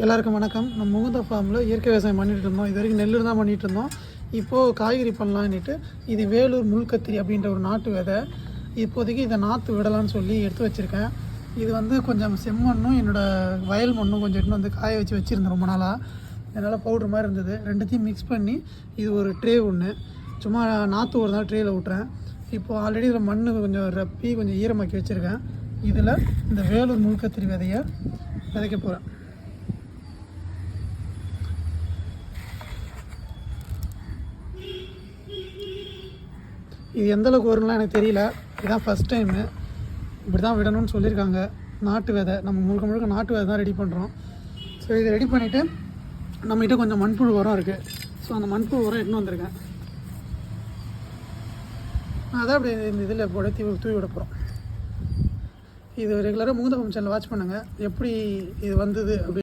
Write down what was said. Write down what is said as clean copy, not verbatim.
எல்லாருக்கும் வணக்கம். நம்ம முகுந்தா ஃபார்மில் இயற்கை விவசாயம் பண்ணிகிட்டு இருந்தோம். இது வரைக்கும் நெல் தான் பண்ணிகிட்டு இருந்தோம். இப்போது காய்கறி பண்ணலான்னுட்டு இது வேலூர் முள்கத்திரி அப்படின்ற ஒரு நாட்டு விதை. இப்போதைக்கு இதை நாற்று விடலான்னு சொல்லி எடுத்து வச்சுருக்கேன். இது வந்து கொஞ்சம் செம்மண்ணும் என்னோடய வயல் மண்ணும் கொஞ்சம் எடுத்து வந்து காய வச்சு வச்சுருந்தேன் ரொம்ப நாளாக. அதனால் பவுட்ரு மாதிரி இருந்தது. ரெண்டுத்தையும் மிக்ஸ் பண்ணி இது ஒரு ட்ரே ஒன்று சும்மா நாற்று ஒரு நாள் ட்ரேயில் விட்டுறேன். இப்போது ஆல்ரெடி இதில் மண் கொஞ்சம் ரப்பி கொஞ்சம் ஈரமாக்கி வச்சுருக்கேன். இதில் இந்த வேலூர் முள்கத்திரி விதையை விதைக்க போகிறேன். இது எந்தளவுக்கு வரும்லாம் எனக்கு தெரியல. இதுதான் ஃபஸ்ட் டைமு. இப்படி தான் விடணும்னு சொல்லியிருக்காங்க. நாட்டு விதை நம்ம முழுக்க முழுக்க நாட்டு விதை தான் ரெடி பண்ணுறோம். ஸோ இதை ரெடி பண்ணிவிட்டு நம்மகிட்ட கொஞ்சம் மண்புழு உரம் இருக்குது. ஸோ அந்த மண்புழு உரம் எடுத்துன்னு வந்திருக்கேன். அதான் அப்படி இந்த இதில் போட தூவி விட போகிறோம். இது ரெகுலராக முகுந்தா ஃபார்ம் சேனல் வாட்ச் பண்ணுங்கள். எப்படி இது வந்தது அப்படி